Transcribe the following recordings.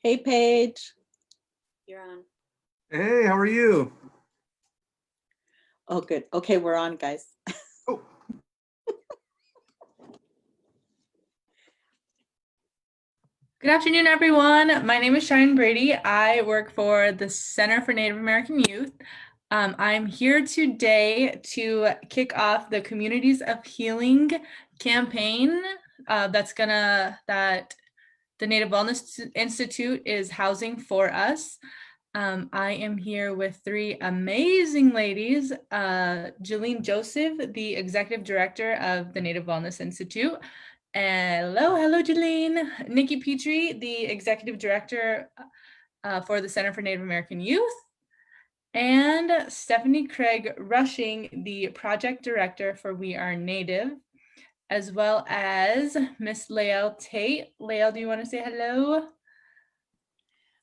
Hey, Paige. You're on. Hey, how are you? Oh, good. Okay, we're on, guys. Oh, Good afternoon, everyone. My name is Cheyenne Brady. I work for the Center for Native American Youth. I'm here today to kick off the Communities of Healing campaign that the Native Wellness Institute is housing for us. I am here with three amazing ladies, Jillian Joseph, the Executive Director of the Native Wellness Institute. Hello, Jillian. Nikki Petrie, the Executive Director for the Center for Native American Youth. And Stephanie Craig Rushing, the Project Director for We Are Native, as well as Miss Lael Tate. Lael, do you want to say hello?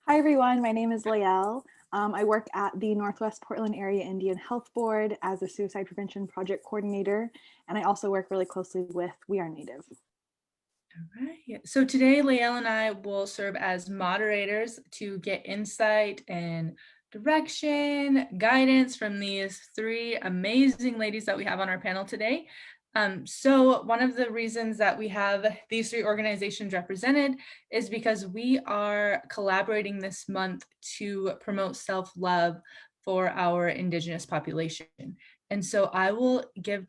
Hi, everyone. My name is Lael. I work at the Northwest Portland Area Indian Health Board as a Suicide Prevention Project Coordinator, and I also work really closely with We Are Native. All right. So today, Lael and I will serve as moderators to get insight and direction, guidance from these three amazing ladies that we have on our panel today. So one of the reasons that we have these three organizations represented is because we are collaborating this month to promote self-love for our Indigenous population. And so I will give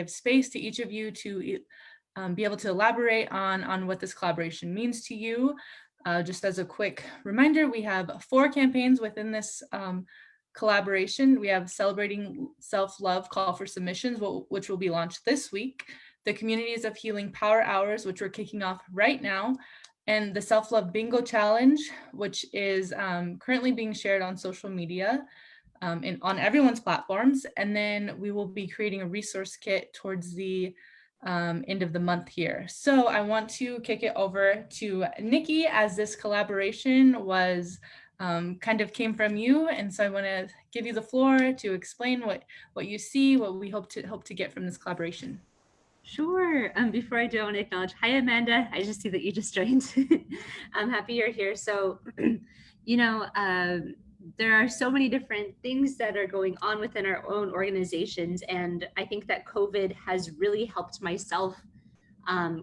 space to each of you to be able to elaborate on what this collaboration means to you. Just as a quick reminder, we have 4 campaigns within this collaboration. We have Celebrating Self-Love Call for Submissions, which will be launched this week, the Communities of Healing Power Hours, which we're kicking off right now, and the Self-Love Bingo Challenge, which is currently being shared on social media on everyone's platforms. And then we will be creating a resource kit towards the end of the month here. So I want to kick it over to Nikki, as this collaboration was kind of came from you. And so I want to give you the floor to explain what you see, what we hope to get from this collaboration. Sure. Before I do, I want to acknowledge, hi, Amanda. I just see that you just joined. I'm happy you're here. So, there are so many different things that are going on within our own organizations. And I think that COVID has really helped myself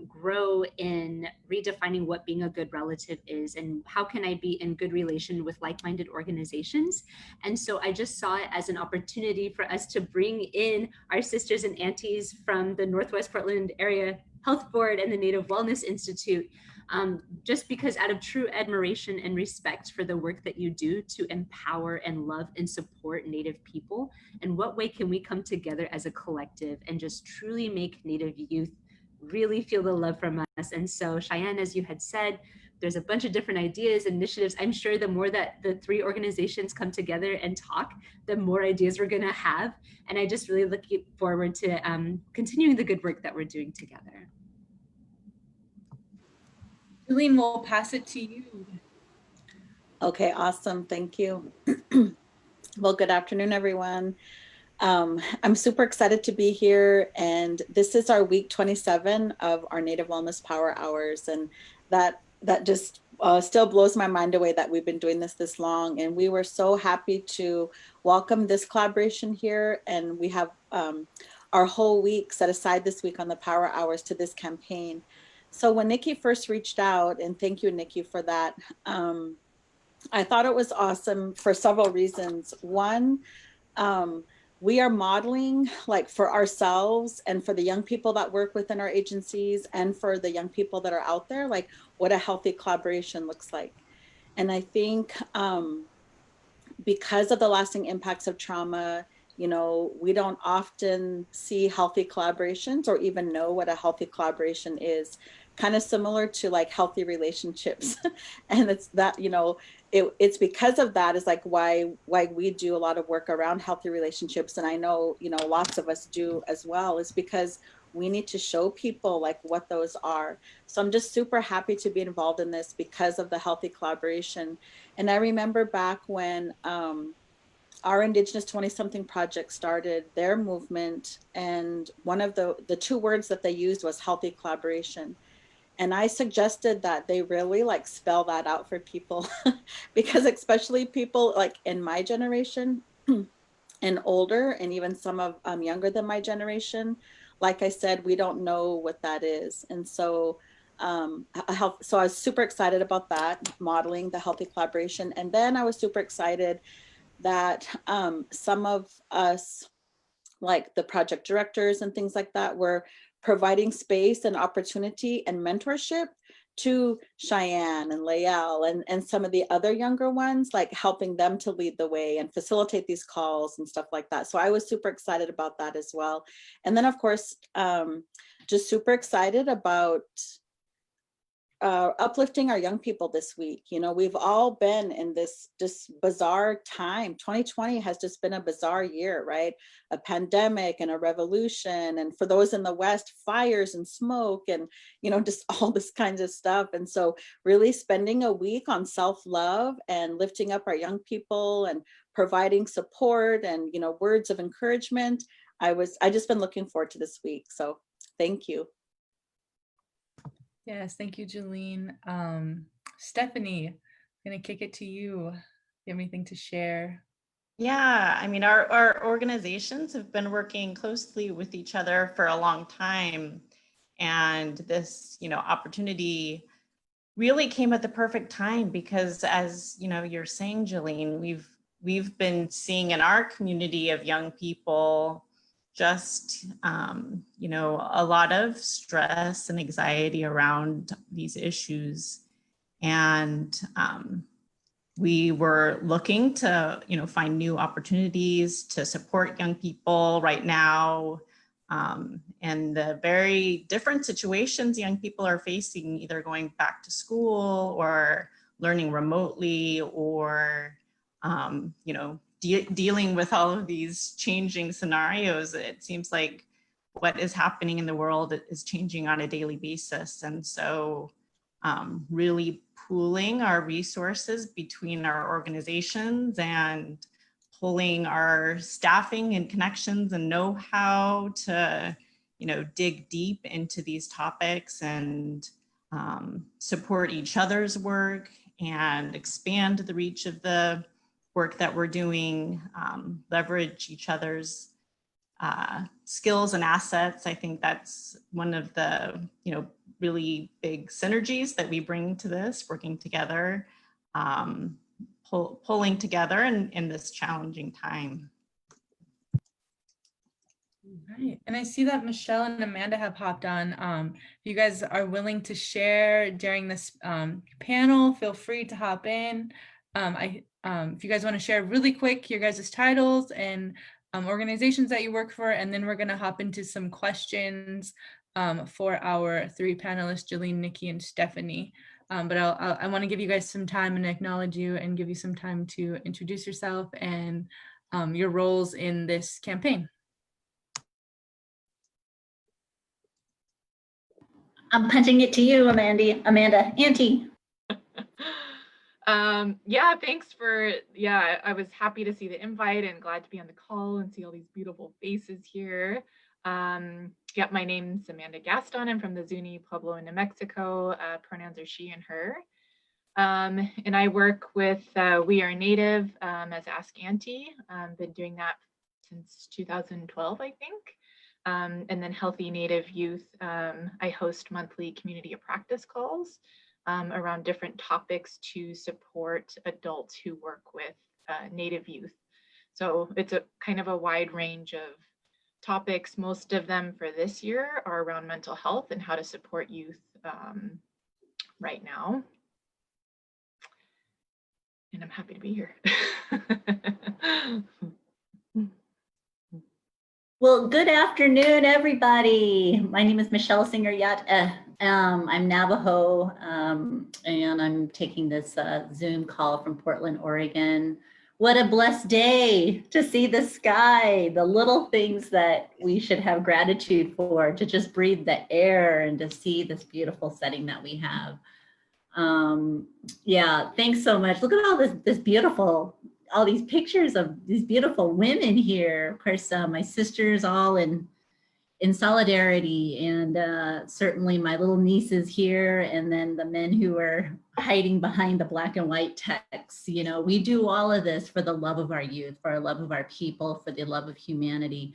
grow in redefining what being a good relative is and how can I be in good relation with like-minded organizations. And so I just saw it as an opportunity for us to bring in our sisters and aunties from the Northwest Portland Area Health Board and the Native Wellness Institute, just because out of true admiration and respect for the work that you do to empower and love and support Native people. And what way can we come together as a collective and just truly make Native youth really feel the love from us? And so, Cheyenne, as you had said, there's a bunch of different ideas, initiatives. I'm sure the more that the three organizations come together and talk, the more ideas we're going to have. And I just really look forward to continuing the good work that we're doing together. Jillian, we'll pass it to you. Okay, awesome. Thank you. Well, good afternoon, everyone. I'm super excited to be here, and this is our week 27 of our Native Wellness Power Hours, and that just still blows my mind away that we've been doing this long, and we were so happy to welcome this collaboration here, and we have our whole week set aside this week on the Power Hours to this campaign. So when Nikki first reached out, and thank you, Nikki, for that, I thought it was awesome for several reasons. One, we are modeling, like, for ourselves and for the young people that work within our agencies and for the young people that are out there, like what a healthy collaboration looks like. And I think because of the lasting impacts of trauma, we don't often see healthy collaborations or even know what a healthy collaboration is. Kind of similar to like healthy relationships. And it's that, it's because of that is like why we do a lot of work around healthy relationships. And I know, lots of us do as well, is because we need to show people like what those are. So I'm just super happy to be involved in this because of the healthy collaboration. And I remember back when our Indigenous 20-something project started their movement, and one of the 2 words that they used was healthy collaboration. And I suggested that they really like spell that out for people because especially people like in my generation and older, and even some of younger than my generation, like I said, we don't know what that is. And so so I was super excited about that, modeling the healthy collaboration. And then I was super excited that some of us, like the project directors and things like that, were providing space and opportunity and mentorship to Cheyenne and Lael and some of the other younger ones, like helping them to lead the way and facilitate these calls and stuff like that. So I was super excited about that as well. And then of course, just super excited about uplifting our young people this week. You know, we've all been in this just bizarre time. 2020 has just been a bizarre year, right? A pandemic and a revolution. And for those in the West, fires and smoke and, you know, just all this kinds of stuff. And so really spending a week on self-love and lifting up our young people and providing support and, you know, words of encouragement. I just been looking forward to this week. So thank you. Yes, thank you, Jolene. Stephanie, I'm gonna kick it to you. You have anything to share? Yeah, I mean, our organizations have been working closely with each other for a long time. And this, opportunity really came at the perfect time because, as you're saying, Jolene, we've been seeing in our community of young people just a lot of stress and anxiety around these issues. And we were looking to find new opportunities to support young people right now, and the very different situations young people are facing, either going back to school or learning remotely, or dealing with all of these changing scenarios. It seems like what is happening in the world is changing on a daily basis. And so really pooling our resources between our organizations and pulling our staffing and connections and know-how to dig deep into these topics and support each other's work and expand the reach of the work that we're doing, leverage each other's skills and assets. I think that's one of the really big synergies that we bring to this, working together, pulling together in this challenging time. Right. And I see that Michelle and Amanda have hopped on. If you guys are willing to share during this panel, feel free to hop in. If you guys want to share really quick your guys' titles and organizations that you work for, and then we're going to hop into some questions for our three panelists, Jolene, Nikki, and Stephanie. But I want to give you guys some time and acknowledge you and give you some time to introduce yourself and your roles in this campaign. I'm punching it to you, Amanda. Auntie. Yeah, thanks for, I was happy to see the invite and glad to be on the call and see all these beautiful faces here. My name's Amanda Gaston. I'm from the Zuni Pueblo in New Mexico. Pronouns are she and her. And I work with We Are Native as Ask Auntie. Been doing that since 2012, I think. And then Healthy Native Youth. I host monthly community of practice calls around different topics to support adults who work with Native youth. So it's a kind of a wide range of topics. Most of them for this year are around mental health and how to support youth right now. And I'm happy to be here. Well, good afternoon, everybody. My name is Michelle Singer-Yatt. I'm Navajo, and I'm taking this Zoom call from Portland, Oregon. What a blessed day to see the sky, the little things that we should have gratitude for, to just breathe the air and to see this beautiful setting that we have. Yeah, thanks so much. Look at all this beautiful, all these pictures of these beautiful women here. Of course, my sisters all in in solidarity. And certainly my little nieces here, and then the men who are hiding behind the black and white text. You know, we do all of this for the love of our youth, for our love of our people, for the love of humanity.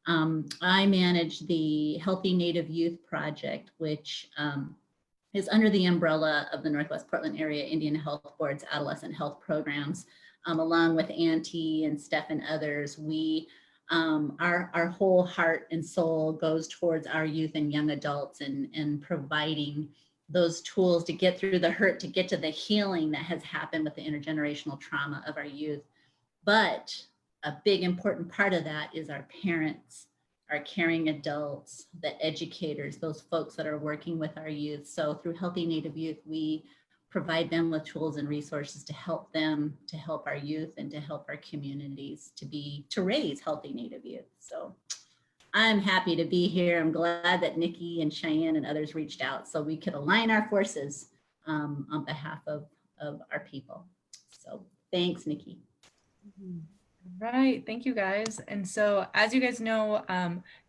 I manage the Healthy Native Youth Project, which is under the umbrella of the Northwest Portland Area Indian Health Board's adolescent health programs. Along with Auntie and Steph and others, we our whole heart and soul goes towards our youth and young adults, and providing those tools to get through the hurt, to get to the healing that has happened with the intergenerational trauma of our youth. But a big important part of that is our parents, our caring adults, the educators, those folks that are working with our youth. So through Healthy Native Youth, we provide them with tools and resources to help them, to help our youth, and to help our communities to raise healthy Native youth. So I'm happy to be here. I'm glad that Nikki and Cheyenne and others reached out so we could align our forces on behalf of our people. So thanks, Nikki. Right, thank you guys. And so as you guys know,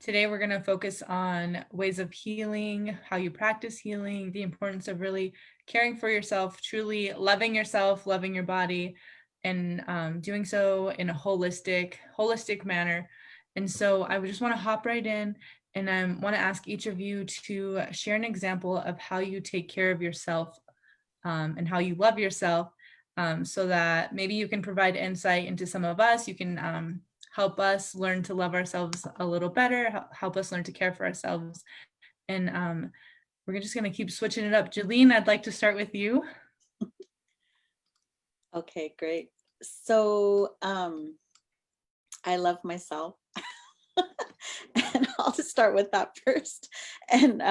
today we're going to focus on ways of healing, how you practice healing, the importance of really caring for yourself, truly loving yourself, loving your body, and doing so in a holistic manner. And so I would just want to hop right in, and I want to ask each of you to share an example of how you take care of yourself and how you love yourself. So that maybe you can provide insight into some of us. You can help us learn to love ourselves a little better, help us learn to care for ourselves. And we're just going to keep switching it up. Jolene, I'd like to start with you. Okay, great. So I love myself. And I'll just start with that first. And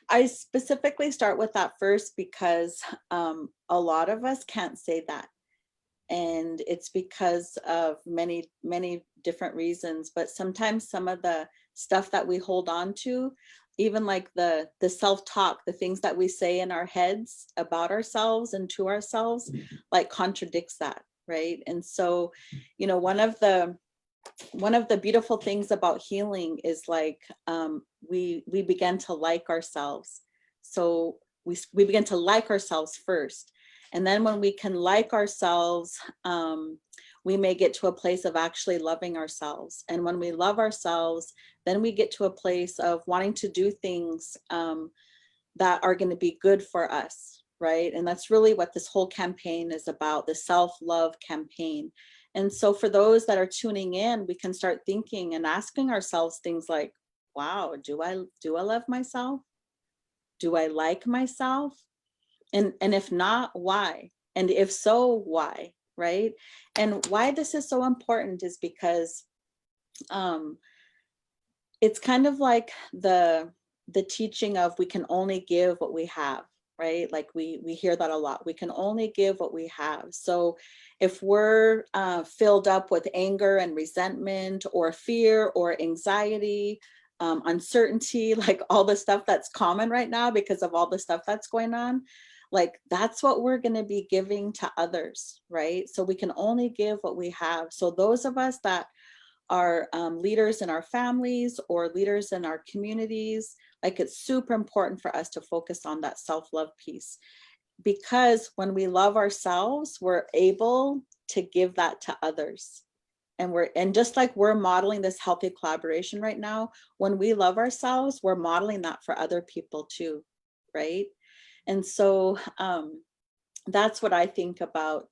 I specifically start with that first because a lot of us can't say that. And it's because of many, many different reasons. But sometimes some of the stuff that we hold on to, even like the self-talk, the things that we say in our heads about ourselves and to ourselves, like contradicts that, right? And so, you know, one of the beautiful things about healing is like we begin to like ourselves. So we begin to like ourselves first. And then when we can like ourselves, we may get to a place of actually loving ourselves. And when we love ourselves, then we get to a place of wanting to do things that are going to be good for us, right? And that's really what this whole campaign is about, the self-love campaign. And so for those that are tuning in, we can start thinking and asking ourselves things like, wow, do I love myself? Do I like myself? And if not, why? And if so, why, right? And why this is so important is because it's kind of like the teaching of we can only give what we have, right? Like we hear that a lot. We can only give what we have. So if we're filled up with anger and resentment or fear or anxiety, uncertainty, like all the stuff that's common right now because of all the stuff that's going on, like that's what we're going to be giving to others, right? So we can only give what we have. So those of us that are leaders in our families or leaders in our communities, like it's super important for us to focus on that self-love piece, because when we love ourselves, we're able to give that to others. And just like we're modeling this healthy collaboration right now, when we love ourselves, we're modeling that for other people too, right? And so that's what I think about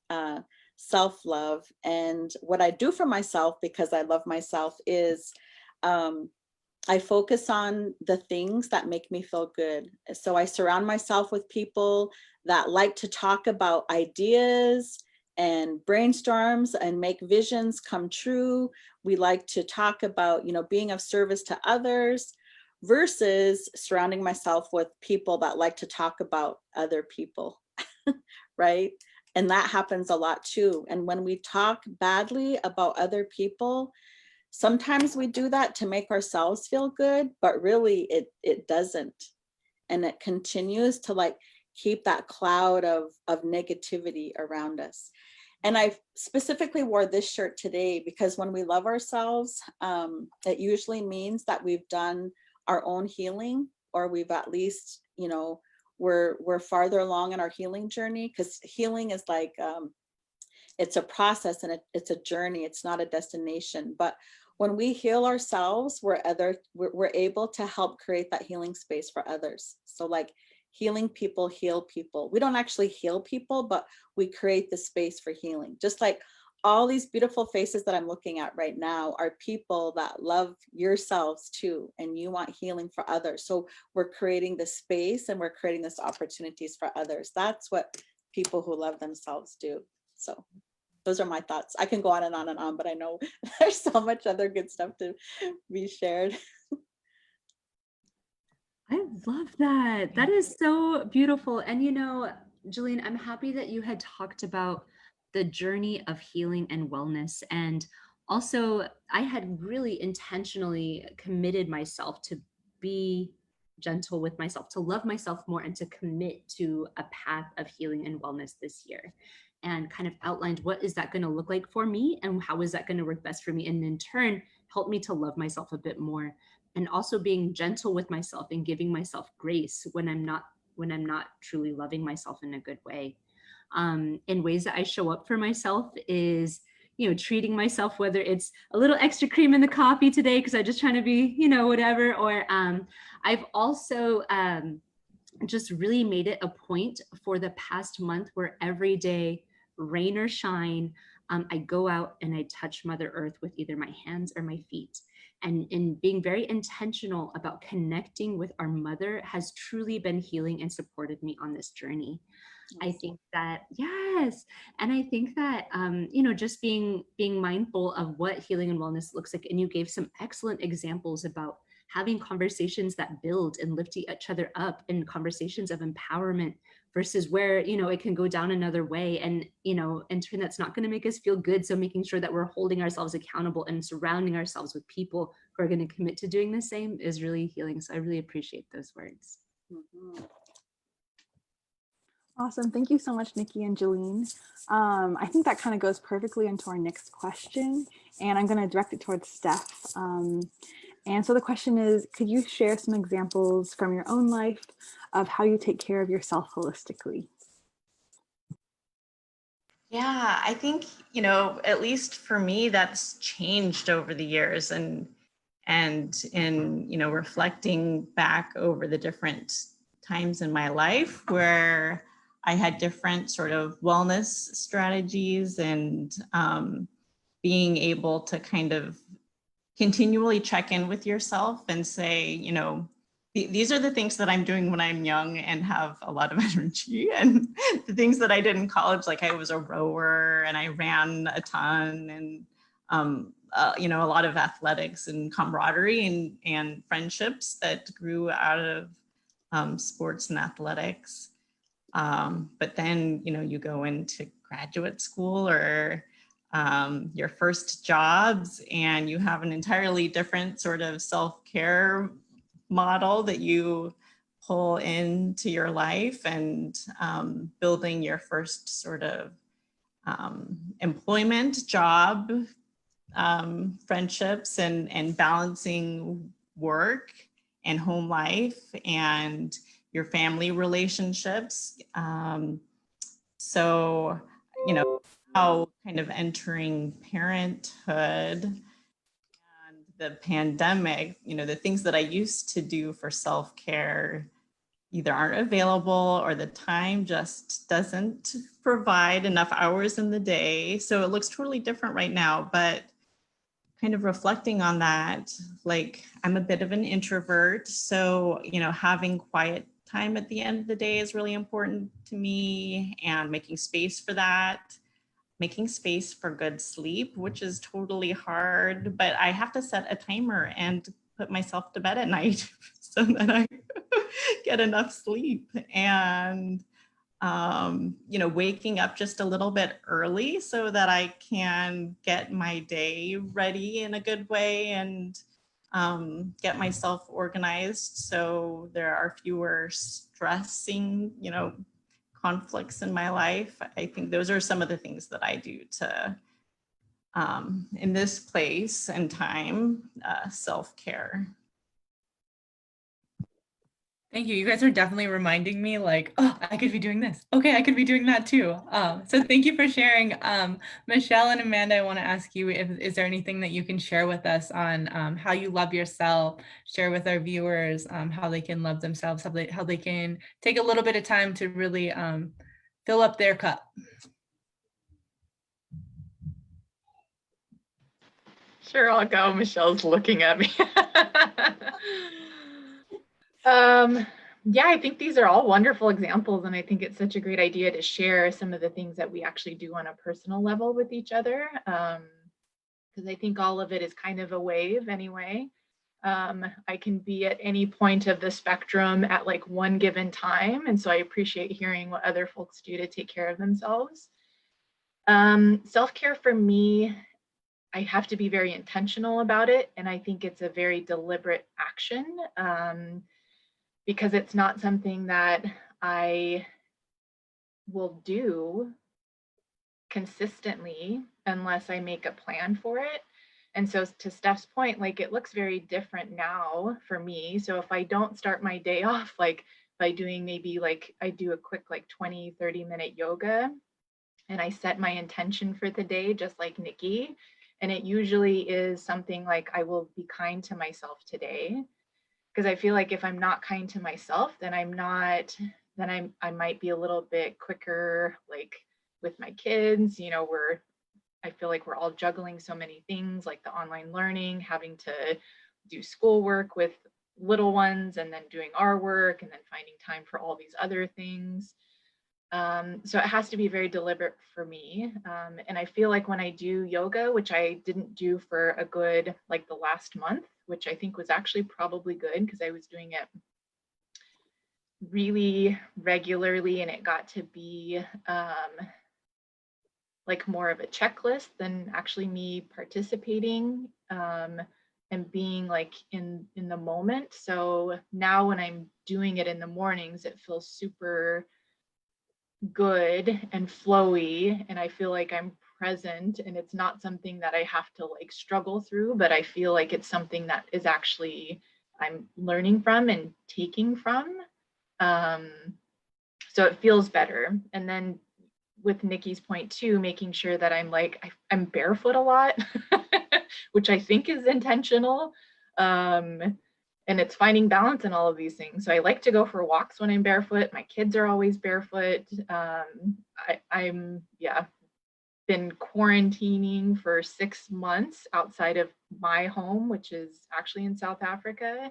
self-love. And what I do for myself, because I love myself, is I focus on the things that make me feel good. So I surround myself with people that like to talk about ideas and brainstorms and make visions come true. We like to talk about, you know, being of service to others, versus surrounding myself with people that like to talk about other people, right? And that happens a lot too. And when we talk badly about other people, sometimes we do that to make ourselves feel good, but really it doesn't. And it continues to like keep that cloud of negativity around us. And I specifically wore this shirt today because when we love ourselves, it usually means that we've done our own healing, or we've at least, you know, we're farther along in our healing journey, because healing is like, it's a process and it's a journey. It's not a destination. But when we heal ourselves, we're able to help create that healing space for others. So like healing people heal people. We don't actually heal people, but we create the space for healing. Just like all these beautiful faces that I'm looking at right now are people that love yourselves too, and you want healing for others. So we're creating the space and we're creating this opportunities for others. That's what people who love themselves do. So those are my thoughts. I can go on and on and on, but I know there's so much other good stuff to be shared. I love that. That is so beautiful. And you know, Jillian, I'm happy that you had talked about the journey of healing and wellness. And also, I had really intentionally committed myself to be gentle with myself, to love myself more, and to commit to a path of healing and wellness this year. And kind of outlined what is that going to look like for me, and how is that going to work best for me, and in turn help me to love myself a bit more, and also being gentle with myself and giving myself grace when I'm not truly loving myself in a good way. In ways that I show up for myself is, you know, treating myself, whether it's a little extra cream in the coffee today because I'm just trying to be, you know, whatever, or I've also just really made it a point for the past month where every day, rain or shine, I go out and I touch Mother Earth with either my hands or my feet. And being very intentional about connecting with our mother has truly been healing and supported me on this journey. I think that, yes. And I think that, you know, just being mindful of what healing and wellness looks like. And you gave some excellent examples about having conversations that build and lift each other up, and conversations of empowerment versus where, you know, it can go down another way, and, you know, in turn that's not going to make us feel good. So making sure that we're holding ourselves accountable and surrounding ourselves with people who are going to commit to doing the same is really healing. So I really appreciate those words. Mm-hmm. Awesome. Thank you so much, Nikki and Jolene. I think that kind of goes perfectly into our next question, and I'm going to direct it towards Steph. And so the question is, could you share some examples from your own life of how you take care of yourself holistically? Yeah, I think, you know, at least for me, that's changed over the years, and in, you know, reflecting back over the different times in my life where I had different sort of wellness strategies, and being able to kind of continually check in with yourself and say, you know, these are the things that I'm doing when I'm young and have a lot of energy, and the things that I did in college, like I was a rower and I ran a ton, and you know, a lot of athletics and camaraderie and friendships that grew out of sports and athletics. But then, you know, you go into graduate school or your first jobs, and you have an entirely different sort of self-care model that you pull into your life, and building your first sort of employment, job, friendships, and balancing work and home life and your family relationships. So, you know, how kind of entering parenthood and the pandemic, you know, the things that I used to do for self-care either aren't available, or the time just doesn't provide enough hours in the day. So it looks totally different right now, but kind of reflecting on that, like I'm a bit of an introvert. So, you know, having quiet time at the end of the day is really important to me, and making space for that, making space for good sleep, which is totally hard, but I have to set a timer and put myself to bed at night so that I get enough sleep. And you know, waking up just a little bit early so that I can get my day ready in a good way, and get myself organized so there are fewer stressing, you know, conflicts in my life. I think those are some of the things that I do to, in this place and time, self-care. Thank you. You guys are definitely reminding me like, oh, I could be doing this. Okay, I could be doing that too. So thank you for sharing. Michelle and Amanda, I want to ask you, is there anything that you can share with us on how you love yourself, share with our viewers how they can love themselves, how they can take a little bit of time to really fill up their cup? Sure, I'll go. Michelle's looking at me. Yeah, I think these are all wonderful examples, and I think it's such a great idea to share some of the things that we actually do on a personal level with each other, because I think all of it is kind of a wave anyway. I can be at any point of the spectrum at like one given time, and so I appreciate hearing what other folks do to take care of themselves. Self-care for me, I have to be very intentional about it, and I think it's a very deliberate action, because it's not something that I will do consistently unless I make a plan for it. And so to Steph's point, like it looks very different now for me. So if I don't start my day off like by doing maybe like I do a quick like 20-30 minute yoga, and I set my intention for the day just like Nikki, and it usually is something like I will be kind to myself today. Because I feel like if I'm not kind to myself, then I might be a little bit quicker, like with my kids, you know, I feel like we're all juggling so many things like the online learning, having to do schoolwork with little ones and then doing our work and then finding time for all these other things. So it has to be very deliberate for me. And I feel like when I do yoga, which I didn't do for a good, like the last month, which I think was actually probably good because I was doing it really regularly and it got to be like more of a checklist than actually me participating and being like in the moment. So now when I'm doing it in the mornings, it feels super good and flowy, and I feel like I'm present, and it's not something that I have to like struggle through, but I feel like it's something that is actually I'm learning from and taking from. So it feels better. And then with Nikki's point too, making sure that I'm like I'm barefoot a lot, which I think is intentional. And it's finding balance in all of these things. So I like to go for walks when I'm barefoot. My kids are always barefoot. I'm been quarantining for 6 months outside of my home, which is actually in South Africa.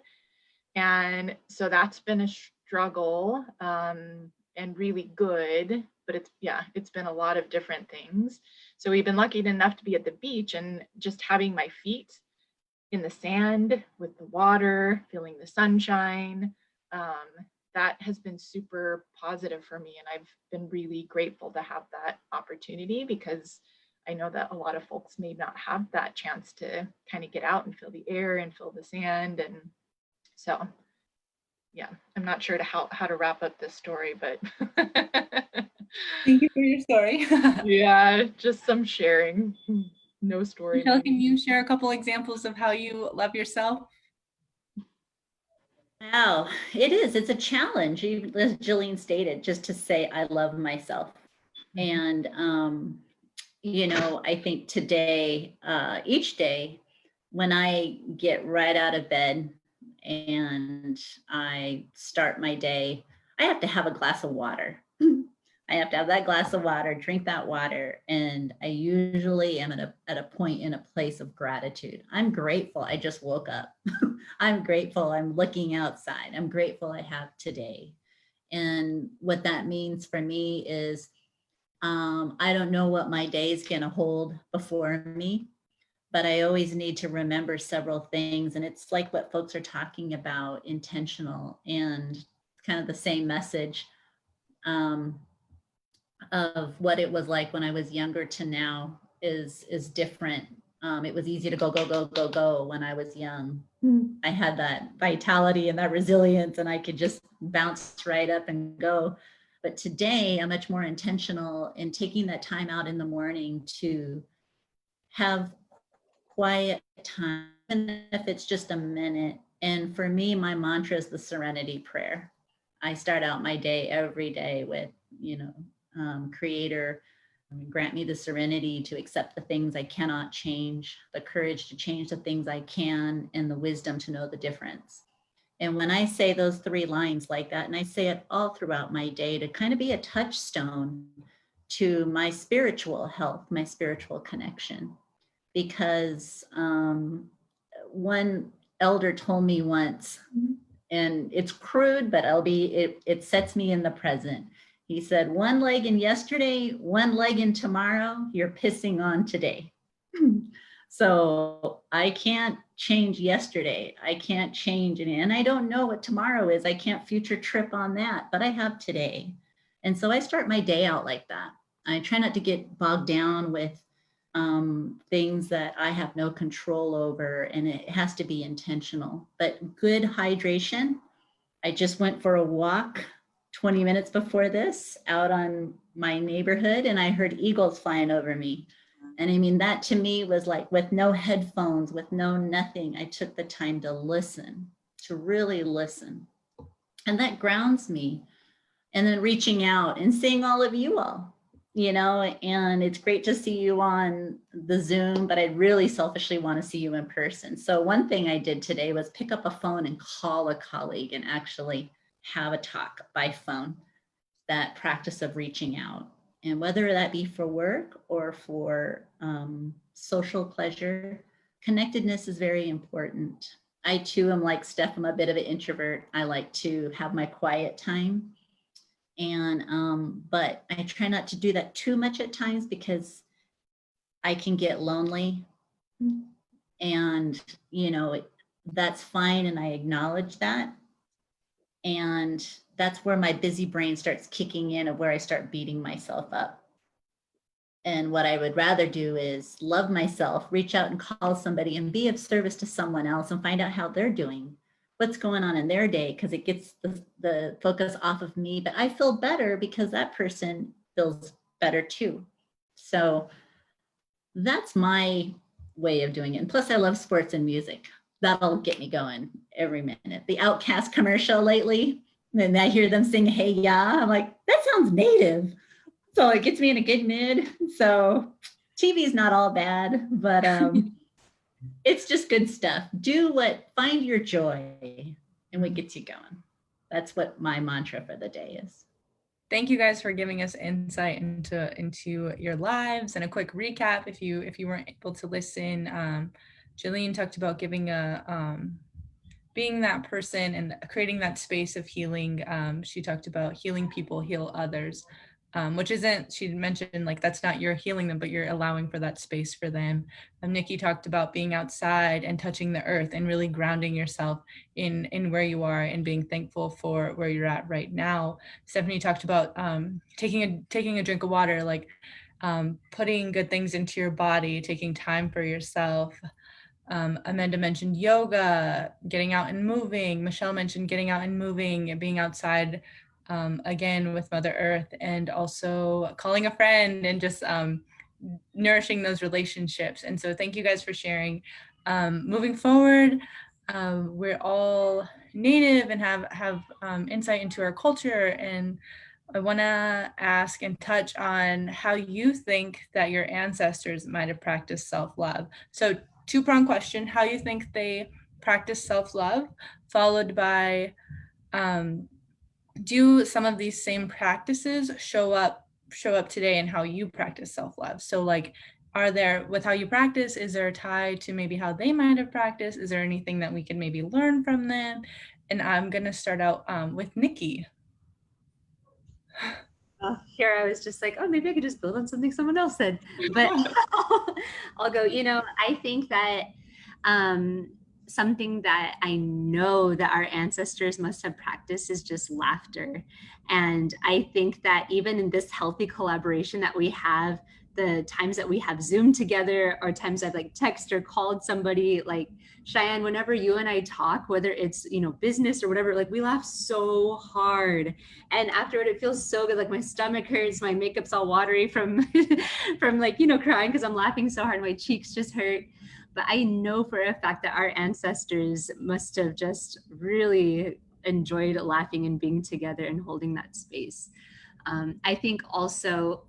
And so that's been a struggle and really good, but it's been a lot of different things. So we've been lucky enough to be at the beach and just having my feet in the sand with the water, feeling the sunshine. That has been super positive for me. And I've been really grateful to have that opportunity because I know that a lot of folks may not have that chance to kind of get out and feel the air and feel the sand. And so, yeah, I'm not sure how to wrap up this story, but Thank you for your story. yeah, just some sharing. No story. Michelle, can you share a couple examples of how you love yourself? Wow, it is. It's a challenge, as Jillian stated, just to say I love myself. And, you know, I think today, each day, when I get right out of bed and I start my day, I have to have a glass of water. I have to have that glass of water, drink that water, and I usually am at a point in a place of gratitude. I'm grateful I just woke up. I'm grateful I'm looking outside. I'm grateful I have today. And what that means for me is I don't know what my day is going to hold before me, but I always need to remember several things. And it's like what folks are talking about, intentional, and kind of the same message of what it was like when I was younger to now is different. It was easy to go when I was young. I had that vitality and that resilience, and I could just bounce right up and go. But today I'm much more intentional in taking that time out in the morning to have quiet time, even if it's just a minute. And for me, my mantra is the Serenity prayer. I start out my day every day with, Creator, grant me the serenity to accept the things I cannot change, the courage to change the things I can, and the wisdom to know the difference. And when I say those 3 lines like that, and I say it all throughout my day to kind of be a touchstone to my spiritual health, my spiritual connection, because one elder told me once, and it's crude, but it sets me in the present. He said, 1 leg in yesterday, 1 leg in tomorrow, you're pissing on today. So I can't change yesterday. I can't change it. And I don't know what tomorrow is. I can't future trip on that, but I have today. And so I start my day out like that. I try not to get bogged down with things that I have no control over, and it has to be intentional. But good hydration. I just went for a walk 20 minutes before this out on my neighborhood, and I heard eagles flying over me. And I mean, that to me was like, with no headphones, with no nothing, I took the time to listen, to really listen. And that grounds me. And then reaching out and seeing all of you all, and it's great to see you on the Zoom, but I really selfishly want to see you in person. So one thing I did today was pick up a phone and call a colleague and actually have a talk by phone, that practice of reaching out. And whether that be for work or for social pleasure, connectedness is very important. I too am like Steph, I'm a bit of an introvert. I like to have my quiet time. And but I try not to do that too much at times, because I can get lonely, and that's fine, and I acknowledge that. And that's where my busy brain starts kicking in, of where I start beating myself up. And what I would rather do is love myself, reach out and call somebody and be of service to someone else and find out how they're doing, what's going on in their day, because it gets the focus off of me. But I feel better because that person feels better too. So that's my way of doing it. And plus I love sports and music. That'll get me going every minute. The Outcast commercial lately, and I hear them sing Hey Ya, I'm like, that sounds native. So it gets me in a good mood. So TV is not all bad, but it's just good stuff. Find your joy and what gets you going. That's what my mantra for the day is. Thank you guys for giving us insight into your lives, and a quick recap if you weren't able to listen. Jillian talked about giving being that person and creating that space of healing. She talked about healing people, heal others, which isn't, she mentioned like that's not you're healing them, but you're allowing for that space for them. Nikki talked about being outside and touching the earth and really grounding yourself in where you are and being thankful for where you're at right now. Stephanie talked about taking a drink of water, like putting good things into your body, taking time for yourself. Amanda mentioned yoga, getting out and moving. Michelle mentioned getting out and moving and being outside again with Mother Earth, and also calling a friend and just nourishing those relationships. And so thank you guys for sharing. Moving forward, we're all Native and have insight into our culture, and I want to ask and touch on how you think that your ancestors might have practiced self-love. So two-pronged question: how you think they practice self-love, followed by do some of these same practices show up today in how you practice self-love? So like, are there, with how you practice, is there a tie to maybe how they might have practiced? Is there anything that we can maybe learn from them? And I'm going to start out with Nikki. Here I was just like, oh, maybe I could just build on something someone else said, but I'll go, I think that something that I know that our ancestors must have practiced is just laughter. And I think that even in this healthy collaboration that we have, the times that we have Zoom together, or times I've like texted or called somebody, like Cheyenne, whenever you and I talk, whether it's, business or whatever, like we laugh so hard. And afterward, it feels so good. Like my stomach hurts, my makeup's all watery from, from like, crying because I'm laughing so hard. My cheeks just hurt. But I know for a fact that our ancestors must have just really enjoyed laughing and being together and holding that space. I think also,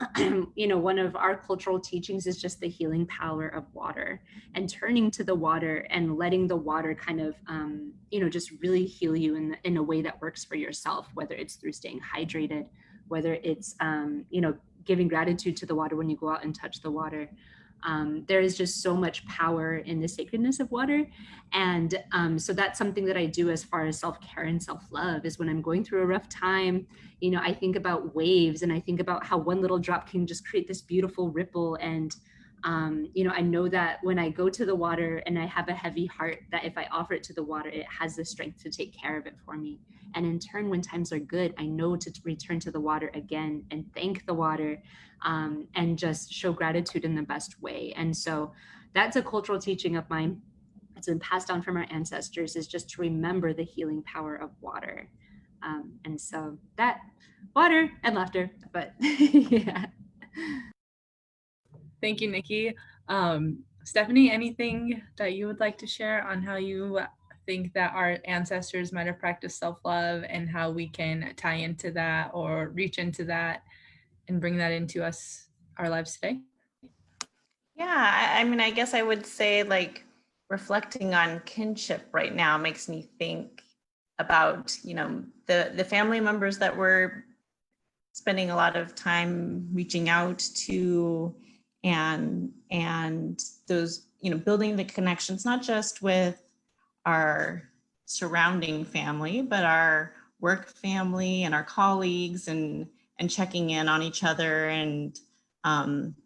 one of our cultural teachings is just the healing power of water, and turning to the water and letting the water kind of, just really heal you in a way that works for yourself, whether it's through staying hydrated, whether it's, giving gratitude to the water when you go out and touch the water. There is just so much power in the sacredness of water. And so that's something that I do as far as self-care and self-love, is when I'm going through a rough time, I think about waves, and I think about how one little drop can just create this beautiful ripple. And I know that when I go to the water and I have a heavy heart, that if I offer it to the water, it has the strength to take care of it for me. And in turn, when times are good, I know to return to the water again and thank the water, and just show gratitude in the best way. And so that's a cultural teaching of mine. It's been passed down from our ancestors, is just to remember the healing power of water. And so that, water and laughter, but yeah. Thank you, Nikki. Stephanie, anything that you would like to share on how you think that our ancestors might have practiced self-love, and how we can tie into that or reach into that and bring that into our lives today? Yeah, I mean, I guess I would say, like, reflecting on kinship right now makes me think about, the family members that we're spending a lot of time reaching out to, and those, building the connections, not just with our surrounding family, but our work family and our colleagues, and checking in on each other, and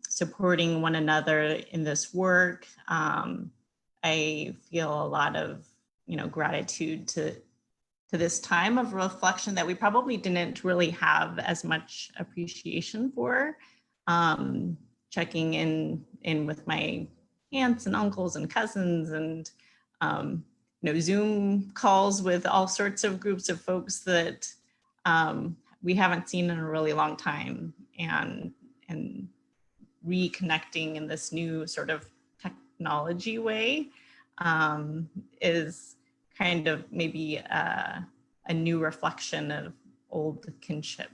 supporting one another in this work. I feel a lot of, gratitude to this time of reflection that we probably didn't really have as much appreciation for. Checking in with my aunts and uncles and cousins, and Zoom calls with all sorts of groups of folks that we haven't seen in a really long time, and reconnecting in this new sort of technology way is kind of maybe a new reflection of old kinship.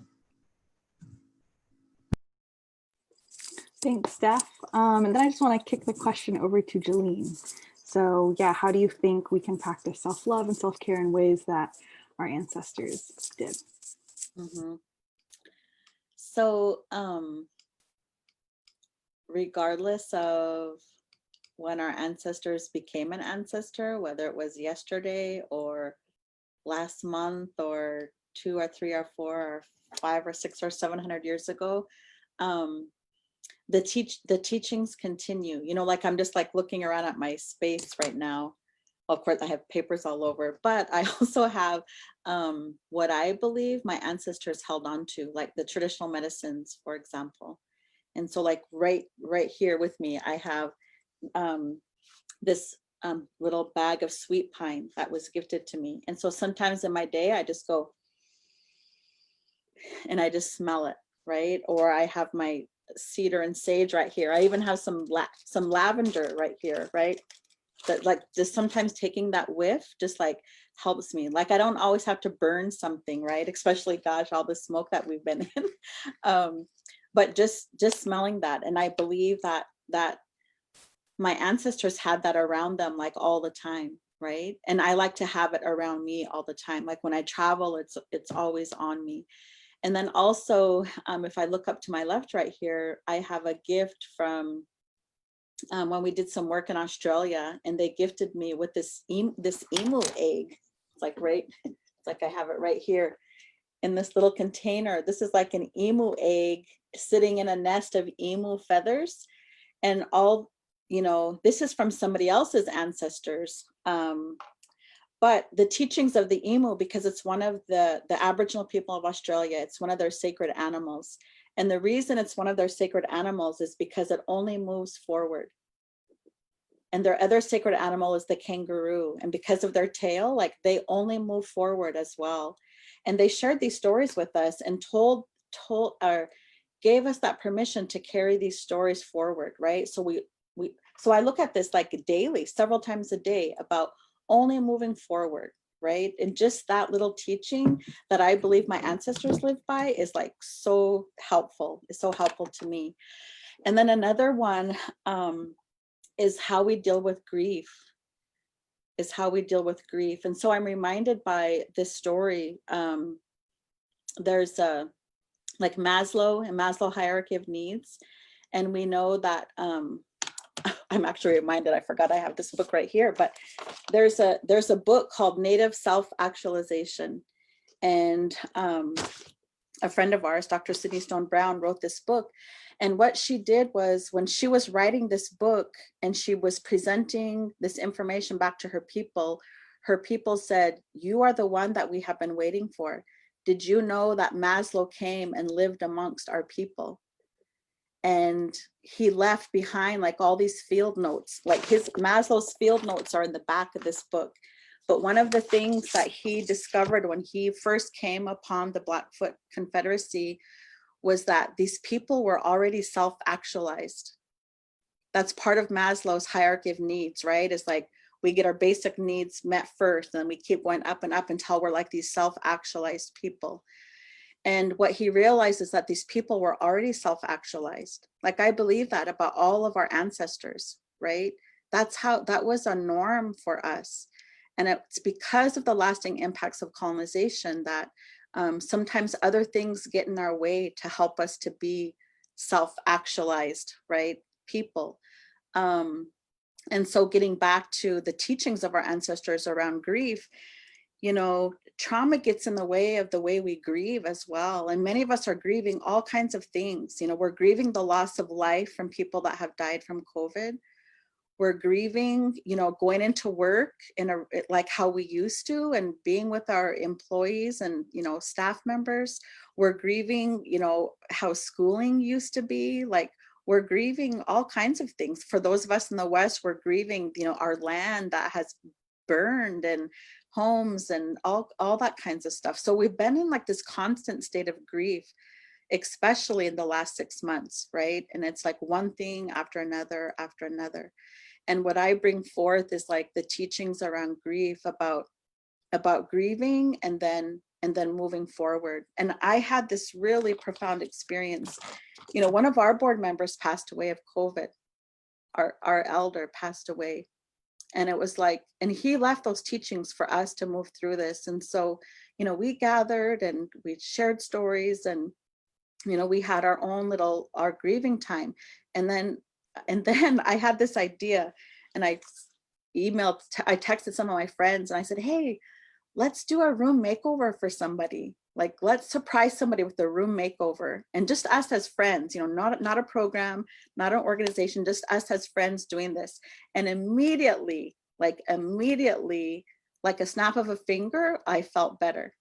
Thanks, Steph. And then I just want to kick the question over to Jolene. So yeah, how do you think we can practice self-love and self-care in ways that our ancestors did? Mm-hmm. So regardless of when our ancestors became an ancestor, whether it was yesterday or last month or 2 or 3 or 4 or 5 or 6 or 700 years ago, the teachings continue. Like I'm just like looking around at my space right now. Of course, I have papers all over, but I also have what I believe my ancestors held on to, like the traditional medicines, for example. And so like right here with me, I have this little bag of sweet pine that was gifted to me. And so sometimes in my day, I just go and I just smell it, right? Or I have my cedar and sage right here. I even have some lavender right here, right? That like just sometimes taking that whiff just like helps me. Like I don't always have to burn something, right? Especially, gosh, all the smoke that we've been in. But just smelling that, and I believe that my ancestors had that around them like all the time, right? And I like to have it around me all the time. Like when I travel, it's always on me. And then also, if I look up to my left right here, I have a gift from when we did some work in Australia, and they gifted me with this emu egg. It's like it's like I have it right here in this little container. This is like an emu egg sitting in a nest of emu feathers, and all, this is from somebody else's ancestors. But the teachings of the emu, because it's one of the Aboriginal people of Australia, it's one of their sacred animals. And the reason it's one of their sacred animals is because it only moves forward. And their other sacred animal is the kangaroo. And because of their tail, like they only move forward as well. And they shared these stories with us and gave us that permission to carry these stories forward, right? So so I look at this like daily, several times a day, about only moving forward. right? And just that little teaching that I believe my ancestors lived by is like so helpful. It's so helpful to me. And then another one is how we deal with grief. And so I'm reminded by this story. There's a like Maslow and Maslow hierarchy of needs. And we know that I'm actually reminded, I forgot I have this book right here, but there's a book called Native Self-Actualization. And a friend of ours, Dr. Sydney Stone Brown, wrote this book. And what she did was when she was writing this book and she was presenting this information back to her people said, "You are the one that we have been waiting for. Did you know that Maslow came and lived amongst our people? And he left behind like all these field notes, like his Maslow's field notes are in the back of this book. But one of the things that he discovered when he first came upon the Blackfoot Confederacy was that these people were already self-actualized. That's part of Maslow's hierarchy of needs, right? It's like we get our basic needs met first, and then we keep going up and up until we're like these self-actualized people. And what he realized is that these people were already self-actualized. Like I believe that about all of our ancestors, right? That was a norm for us. And it's because of the lasting impacts of colonization that sometimes other things get in our way to help us to be self-actualized, right? People. And so getting back to the teachings of our ancestors around grief, you know, trauma gets in the way of the way we grieve as well. And many of us are grieving all kinds of things. You know, we're grieving the loss of life from people that have died from COVID. We're grieving, you know, going into work in like how we used to and being with our employees and, you know, staff members. We're grieving, you know, how schooling used to be. Like we're grieving all kinds of things. For those of us in the West, we're grieving, you know, our land that has burned and homes and all that kinds of stuff. So we've been in like this constant state of grief, especially in the last 6 months, right? And it's like one thing after another after another. And what I bring forth is like the teachings around grief, about grieving and then moving forward. And I had this really profound experience. You know, one of our board members passed away of COVID. Our elder passed away. And it was like, and he left those teachings for us to move through this. And so, you know, we gathered and we shared stories and, you know, we had our own our grieving time. And then I had this idea and I texted some of my friends and I said, hey, let's do a room makeover for somebody. Like, let's surprise somebody with a room makeover. And just us as friends, you know, not a program, not an organization, just us as friends doing this. And immediately, like a snap of a finger, I felt better.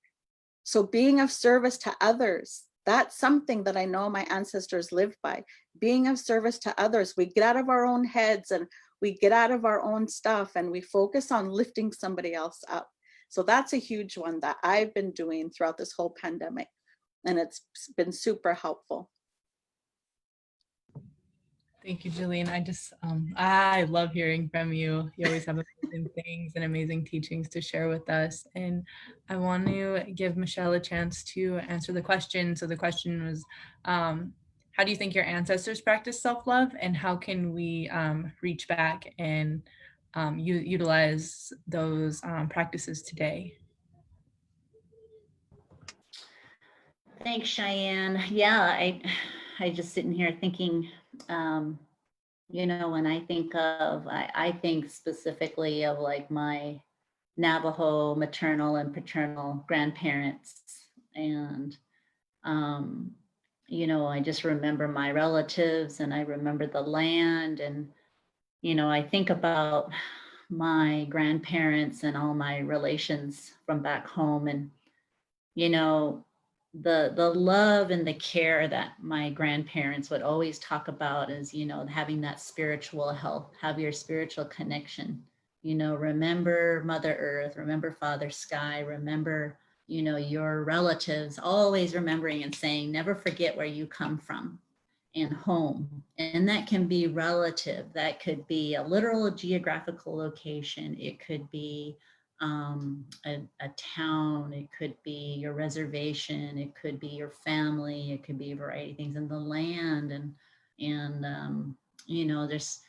So being of service to others, that's something that I know my ancestors lived by. Being of service to others, we get out of our own heads and we get out of our own stuff and we focus on lifting somebody else up. So that's a huge one that I've been doing throughout this whole pandemic. And it's been super helpful. Thank you, Jillian. I love hearing from you. You always have amazing things and amazing teachings to share with us. And I want to give Michelle a chance to answer the question. So the question was, how do you think your ancestors practiced self-love, and how can we reach back and utilize those practices today? Thanks, Cheyenne. Yeah, I just sitting here thinking, you know, when I think of, I think specifically of like my Navajo maternal and paternal grandparents. And, you know, I just remember my relatives and I remember the land. And, you know, I think about my grandparents and all my relations from back home. And, you know, the love and the care that my grandparents would always talk about is, you know, having that spiritual health, have your spiritual connection, you know, remember Mother Earth, remember Father Sky, remember, you know, your relatives, always remembering and saying, never forget where you come from and home. And that can be relative. That could be a literal geographical location. It could be a town, it could be your reservation, it could be your family, it could be a variety of things, and the land, and you know, there's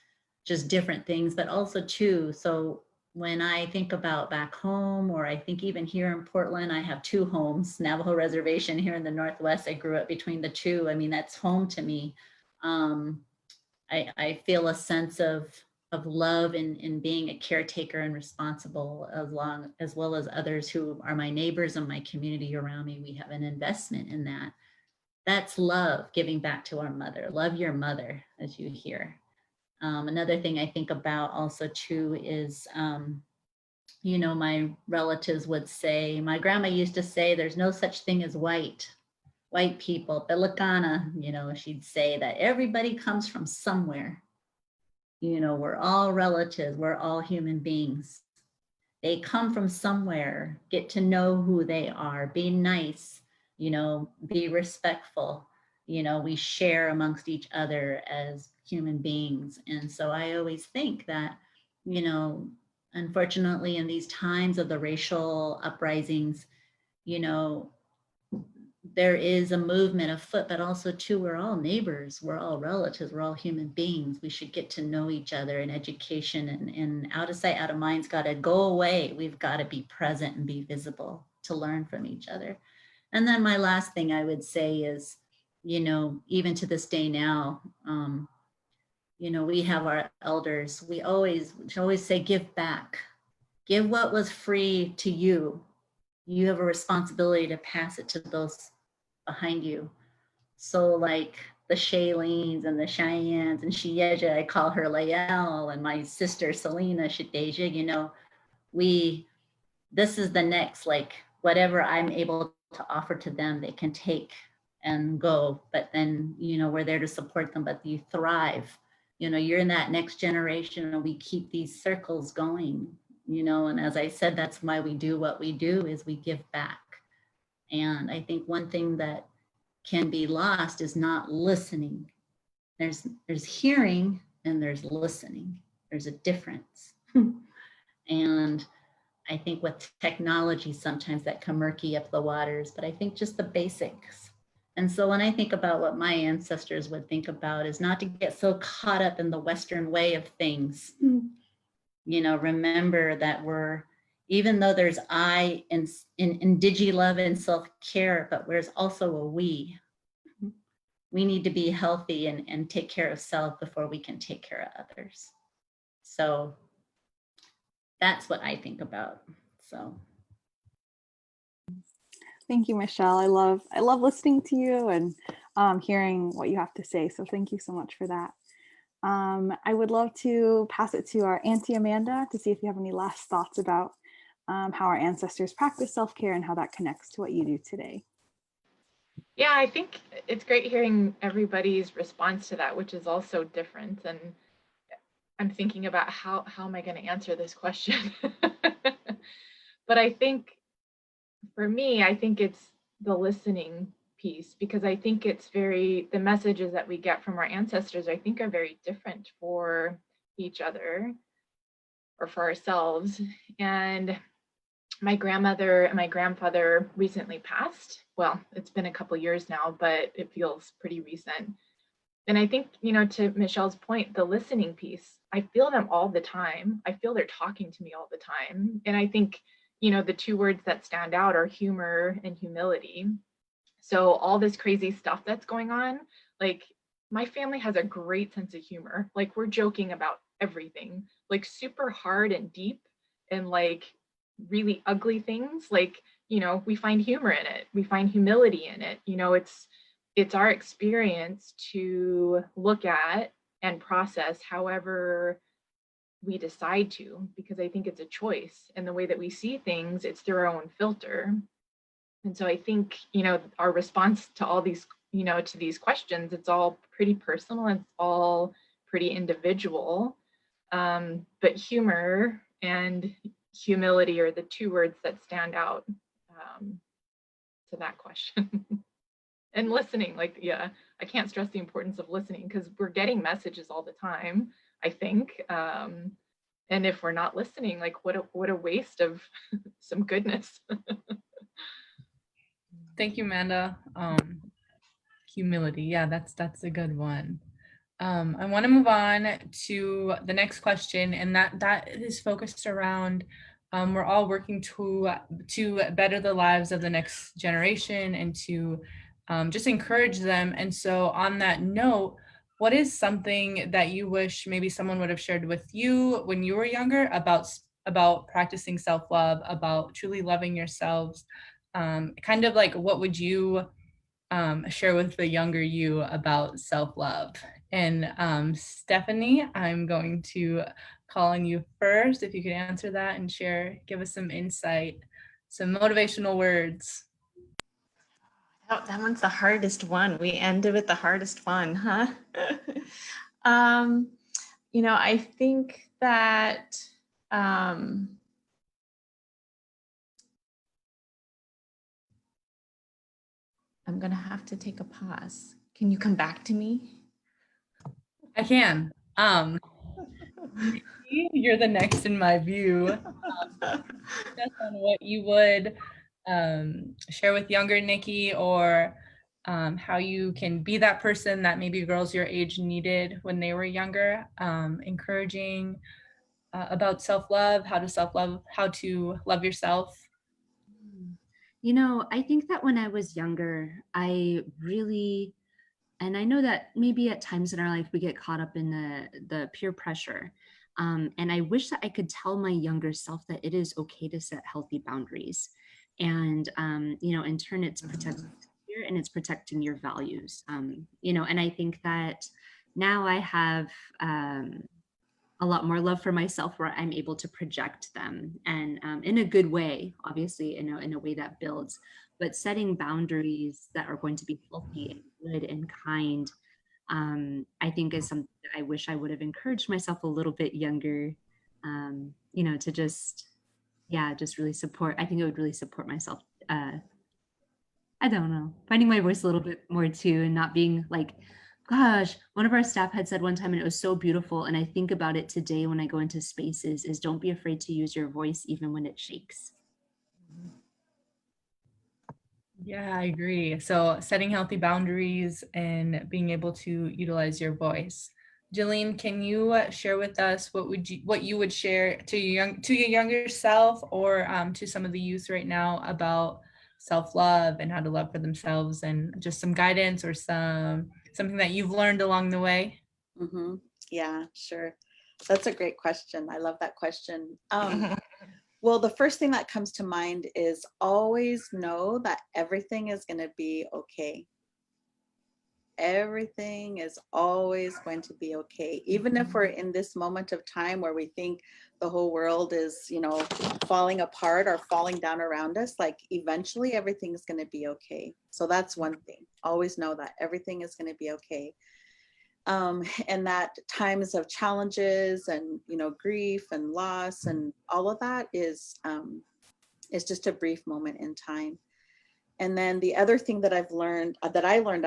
just different things, but also too, so when I think about back home, or I think even here in Portland, I have two homes, Navajo Reservation here in the Northwest. I grew up between the two. I mean, that's home to me. I feel a sense of love in being a caretaker and responsible, as well as others who are my neighbors and my community around me. We have an investment in that. That's love, giving back to our mother. Love your mother, as you hear. Another thing I think about also too is, you know, my relatives would say, my grandma used to say, there's no such thing as white people. Pelicana, you know, she'd say that everybody comes from somewhere. You know, we're all relatives, we're all human beings. They come from somewhere, get to know who they are, be nice, you know, be respectful. You know, we share amongst each other as human beings. And so I always think that, you know, unfortunately, in these times of the racial uprisings, you know, there is a movement afoot, but also too, we're all neighbors, we're all relatives, we're all human beings. We should get to know each other, in education, and out of sight, out of mind's got to go away. We've got to be present and be visible to learn from each other. And then my last thing I would say is, you know, even to this day now, you know, we have our elders, we always say, give back, give what was free to you. You have a responsibility to pass it to those behind you. So like the Shayleens and the Cheyennes and Shieja, I call her Lael, and my sister Selena Shadeja, you know, this is the next, like whatever I'm able to offer to them, they can take and go, but then, you know, we're there to support them, but you thrive. You know, you're in that next generation, and we keep these circles going, you know, and as I said, that's why we do what we do, is we give back. And I think one thing that can be lost is not listening. There's hearing and there's listening. There's a difference. And I think with technology, sometimes that can murky up the waters, but I think just the basics. And so when I think about what my ancestors would think about, is not to get so caught up in the Western way of things. You know, remember that even though there's I in digi-love and self-care, but there's also a we. We need to be healthy and take care of self before we can take care of others. So that's what I think about. So thank you, Michelle. I love listening to you and hearing what you have to say. So thank you so much for that. I would love to pass it to our Auntie Amanda to see if you have any last thoughts about how our ancestors practice self-care and how that connects to what you do today. Yeah, I think it's great hearing everybody's response to that, which is also different. And I'm thinking about how am I going to answer this question? But I think for me, I think it's the listening piece, because I think the messages that we get from our ancestors, I think, are very different for each other or for ourselves. And my grandmother and my grandfather recently passed. Well, it's been a couple years now, but it feels pretty recent. And I think, you know, to Michelle's point, the listening piece, I feel them all the time. I feel they're talking to me all the time. And I think, you know, the two words that stand out are humor and humility. So all this crazy stuff that's going on, like my family has a great sense of humor. Like we're joking about everything, like super hard and deep, and like really ugly things. Like, you know, we find humor in it. We find humility in it. You know, it's our experience to look at and process however we decide to, because I think it's a choice. And the way that we see things, it's through our own filter. And so I think, you know, our response to all these, you know, to these questions, it's all pretty personal. It's all pretty individual. But humor and humility are the two words that stand out to that question. And listening, like, yeah, I can't stress the importance of listening, because we're getting messages all the time, I think. And if we're not listening, like what a waste of some goodness. Thank you, Amanda. Humility. Yeah, that's a good one. I want to move on to the next question, and that is focused around we're all working to better the lives of the next generation and to just encourage them. And so on that note, what is something that you wish maybe someone would have shared with you when you were younger about practicing self-love, about truly loving yourselves? Kind of like, what would you share with the younger you about self-love? And Stephanie, I'm going to call on you first, if you could answer that and give us some insight, some motivational words. That one's the hardest one. We ended with the hardest one, huh? I think that I'm gonna have to take a pause. Can you come back to me? I can. You're the next in my view. Just on what you would share with younger Nikki, or how you can be that person that maybe girls your age needed when they were younger, encouraging about self-love, how to love yourself. I think that when I was younger, and I know that maybe at times in our life we get caught up in the peer pressure. And I wish that I could tell my younger self that it is okay to set healthy boundaries. And, in turn, it's protecting your and it's protecting your values. And I think that now I have a lot more love for myself, where I'm able to project them, and in a good way, obviously, in a way that builds, but setting boundaries that are going to be healthy and good and kind, I think is something that I wish I would have encouraged myself a little bit younger, to just really support. I think it would really support myself. I don't know, finding my voice a little bit more too, and not being like, gosh, one of our staff had said one time, and it was so beautiful, and I think about it today when I go into spaces, is don't be afraid to use your voice even when it shakes. Yeah, I agree. So setting healthy boundaries and being able to utilize your voice. Jillian, can you share with us what you would share to your younger self, or to some of the youth right now about self-love and how to love for themselves, and just some guidance or something that you've learned along the way? Mm-hmm. Yeah, sure. That's a great question. I love that question. Well, the first thing that comes to mind is always know that everything is going to be okay. Everything is always going to be okay. Even if we're in this moment of time where we think the whole world is, falling apart or falling down around us, like eventually everything's going to be okay. So that's one thing. Always know that everything is going to be okay. And that times of challenges and, grief and loss and all of that is just a brief moment in time. And then the other thing that I learned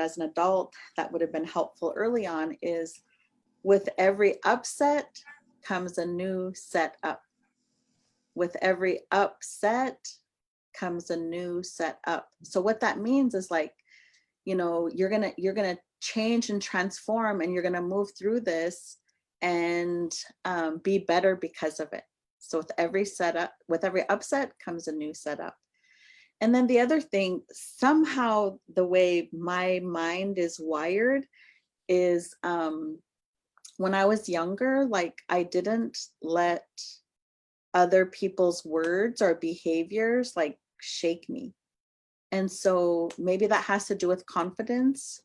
as an adult that would have been helpful early on is, with every upset comes a new setup. With every upset comes a new setup. So what that means is, like, you're gonna change and transform, and you're gonna move through this and be better because of it. So with every upset comes a new setup. And then the other thing, somehow the way my mind is wired is, when I was younger, like, I didn't let other people's words or behaviors like shake me. And so maybe that has to do with confidence.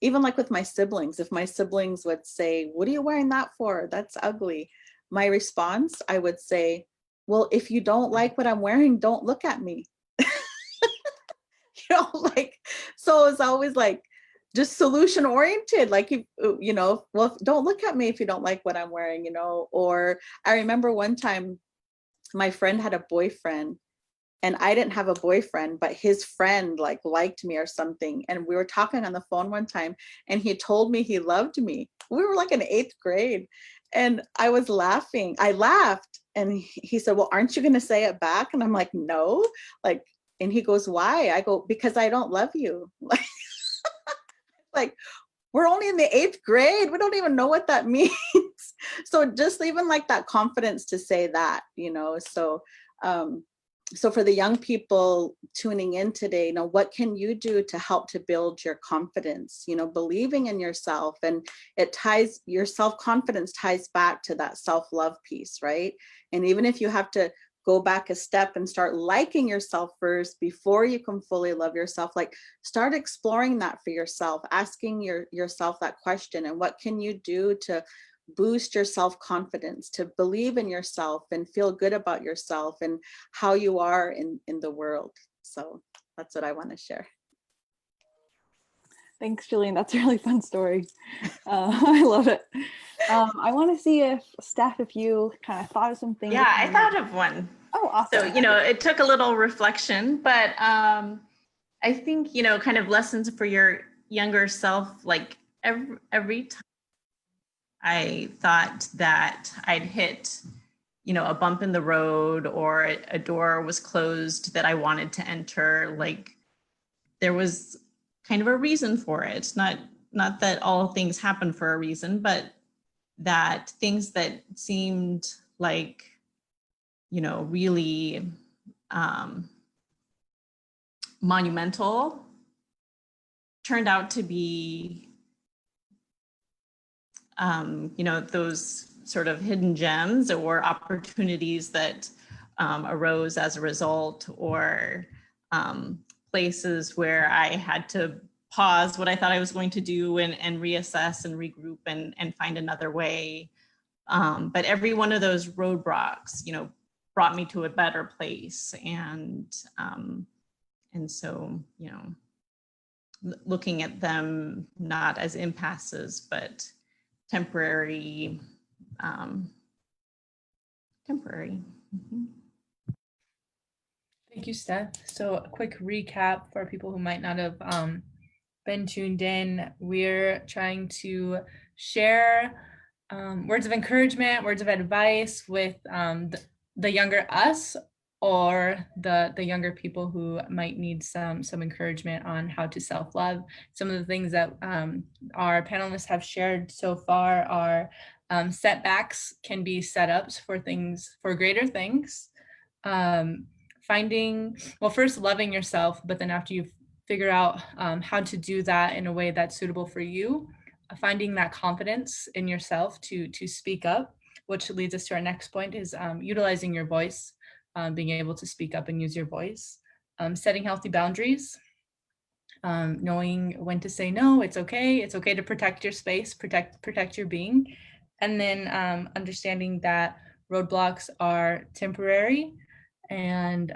Even like with my siblings, if my siblings would say, "What are you wearing that for? That's ugly." My response, I would say, "Well, if you don't like what I'm wearing, don't look at me." Like, so it's always like just solution oriented. Like, well, don't look at me if you don't like what I'm wearing, Or I remember one time my friend had a boyfriend, and I didn't have a boyfriend, but his friend liked me or something. And we were talking on the phone one time, and he told me he loved me. We were like in 8th grade. And I was laughing. I laughed. And he said, well, aren't you going to say it back? And I'm like, no. Like, and he goes, why? I go, because I don't love you. Like, we're only in the 8th grade. We don't even know what that means. So just even like that confidence to say that, so for the young people tuning in today, what can you do to help to build your confidence, believing in yourself? And your self-confidence ties back to that self-love piece, right? And even if you have to go back a step and start liking yourself first before you can fully love yourself, like start exploring that for yourself, asking yourself that question. And what can you do to boost your self-confidence, to believe in yourself and feel good about yourself and how you are in the world? So that's what I want to share. Thanks, Jillian. That's a really fun story. I love it. I want to see if Steph, if you kind of thought of some things. Yeah, I thought of one. Oh, awesome. So, it took a little reflection, but I think, kind of lessons for your younger self, like every time I thought that I'd hit, a bump in the road or a door was closed that I wanted to enter, like there was kind of a reason for it. Not that all things happen for a reason, but that things that seemed like, really monumental turned out to be, those sort of hidden gems or opportunities that arose as a result, or places where I had to pause what I thought I was going to do and reassess and regroup and find another way. But every one of those roadblocks, brought me to a better place. And so, looking at them not as impasses, but temporary. Mm-hmm. Thank you, Steph. So a quick recap for people who might not have been tuned in. We're trying to share words of encouragement, words of advice with the younger us, or the younger people who might need some encouragement on how to self-love. Some of the things that our panelists have shared so far are setbacks can be setups for greater things. First loving yourself, but then after you've figured out how to do that in a way that's suitable for you, finding that confidence in yourself to speak up, which leads us to our next point, is utilizing your voice, being able to speak up and use your voice, setting healthy boundaries, knowing when to say no. It's okay to protect your space, protect your being, and then understanding that roadblocks are temporary, and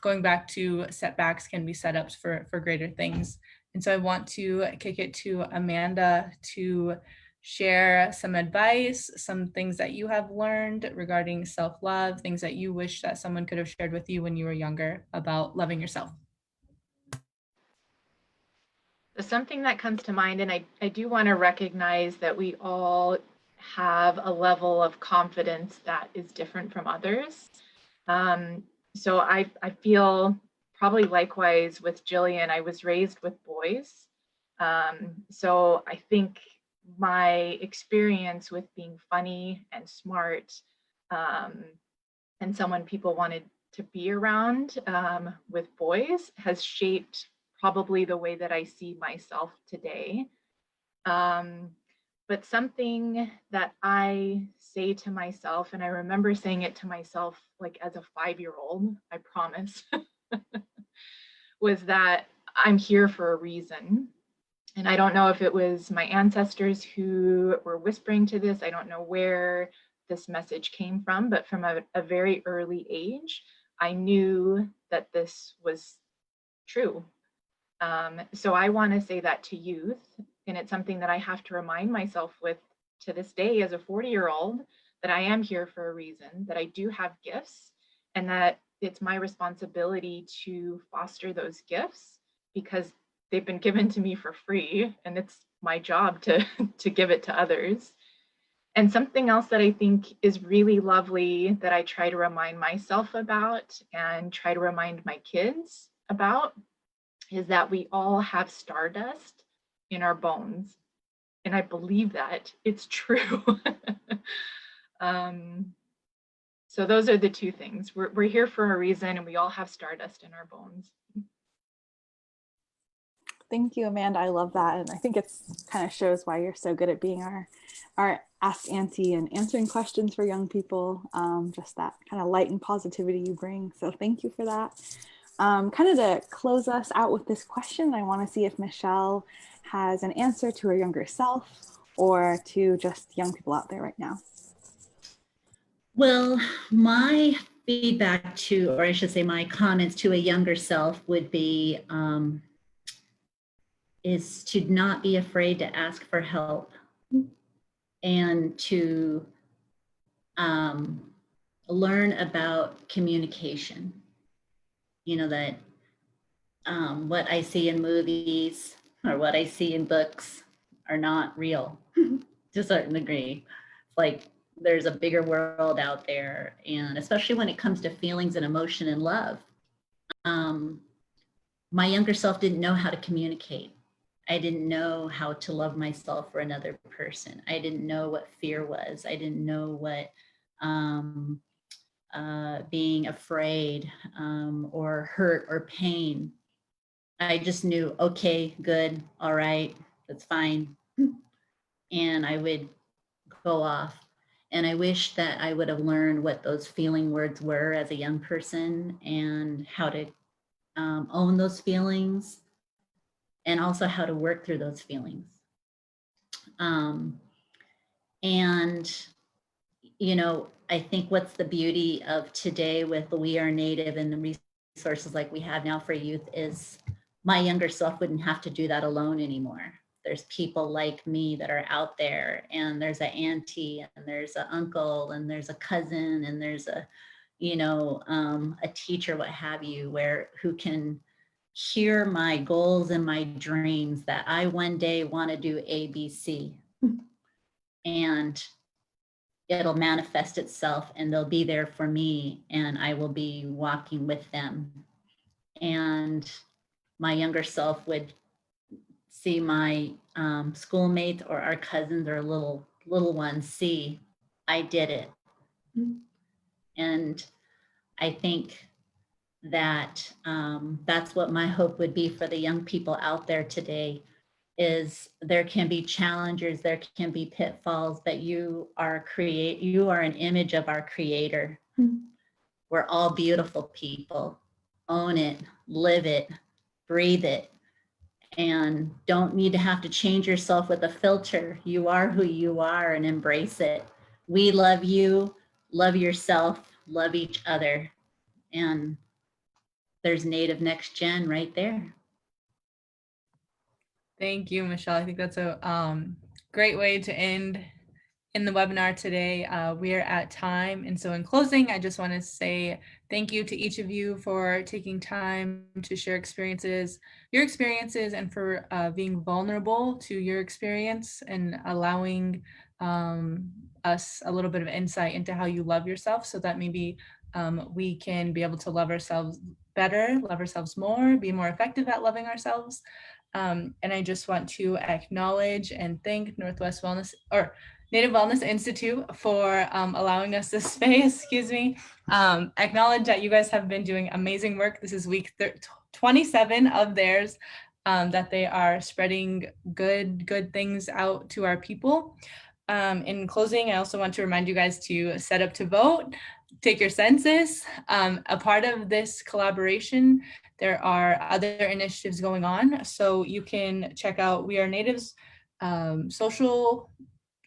going back to setbacks can be setups for greater things. And so I want to kick it to Amanda to share some advice, some things that you have learned regarding self-love, things that you wish that someone could have shared with you when you were younger about loving yourself. So something that comes to mind, and I do want to recognize that we all have a level of confidence that is different from others. So I feel probably likewise with Jillian. I was raised with boys. So I think my experience with being funny and smart, and someone people wanted to be around with boys has shaped probably the way that I see myself today. But something that I say to myself, and I remember saying it to myself like as a 5-year-old, I promise, was that I'm here for a reason. And I don't know if it was my ancestors who were whispering to this. I don't know where this message came from, but from a very early age, I knew that this was true. So I want to say that to youth, and it's something that I have to remind myself with to this day as a 40-year-old, that I am here for a reason, that I do have gifts, and that it's my responsibility to foster those gifts because they've been given to me for free, and it's my job to give it to others. And something else that I think is really lovely that I try to remind myself about and try to remind my kids about is that we all have stardust in our bones. And I believe that it's true. So those are the two things. We're here for a reason, and we all have stardust in our bones. Thank you, Amanda. I love that. And I think it's kind of shows why you're so good at being our Ask Auntie and answering questions for young people. Just that kind of light and positivity you bring. So thank you for that. Kind of to close us out with this question, I want to see if Michelle has an answer to her younger self or to just young people out there right now. Well, my feedback to, or I should say my comments to a younger self would be, is to not be afraid to ask for help and to learn about communication. You know, that what I see in movies or what I see in books are not real to a certain degree. Like there's a bigger world out there, and especially when it comes to feelings and emotion and love. My younger self didn't know how to communicate. I didn't know how to love myself or another person. I didn't know what fear was. I didn't know what being afraid or hurt or pain. I just knew, okay, good, all right, that's fine. And I would go off. And I wish that I would have learned what those feeling words were as a young person and how to own those feelings and also how to work through those feelings. And, you know, I think what's the beauty of today with the We Are Native and the resources like we have now for youth is my younger self wouldn't have to do that alone anymore. There's people like me that are out there, and there's an auntie, and there's an uncle, and there's a cousin, and there's a, you know, a teacher, what have you, who can hear my goals and my dreams that I one day want to do ABC. And it'll manifest itself and they'll be there for me and I will be walking with them. And my younger self would see my schoolmates or our cousins or little ones see, I did it. And I think that that's what my hope would be for the young people out there today, is there can be challenges, there can be pitfalls, but you are an image of our creator. We're all beautiful people. Own it, live it, breathe it, and don't need to have to change yourself with a filter. You are who you are and embrace it. We love you, love yourself, love each other. And there's Native Next Gen right there. Thank you, Michelle. I think that's a great way to end in the webinar today. We are at time. And so in closing, I just want to say thank you to each of you for taking time to share your experiences, and for being vulnerable to your experience and allowing us a little bit of insight into how you love yourself, so that maybe we can be able to love ourselves better, love ourselves more, be more effective at loving ourselves. And I just want to acknowledge and thank Northwest Native Wellness Institute for allowing us this space, acknowledge that you guys have been doing amazing work. This is week 27 of theirs, that they are spreading good things out to our people. In closing, I also want to remind you guys to set up to vote, take your census. A part of this collaboration, there are other initiatives going on. So you can check out We Are Natives social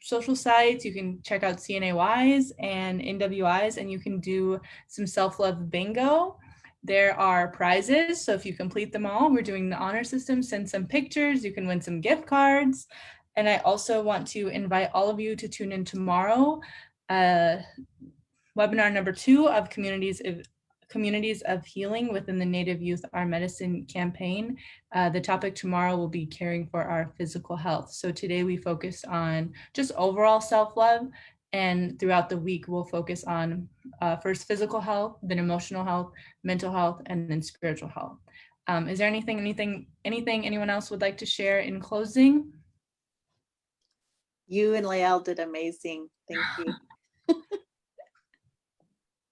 sites. You can check out CNAYs and NWIs, and you can do some self-love bingo. There are prizes. So if you complete them all, we're doing the honor system, send some pictures, you can win some gift cards. And I also want to invite all of you to tune in tomorrow, webinar number 2 of communities of healing within the Native Youth Our Medicine campaign. The topic tomorrow will be caring for our physical health. So today we focused on just overall self-love, and throughout the week we'll focus on first physical health, then emotional health, mental health, and then spiritual health. Is there anything anyone else would like to share in closing? You and Lael did amazing. Thank you.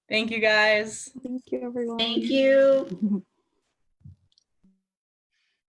Thank you, guys. Thank you, everyone. Thank you.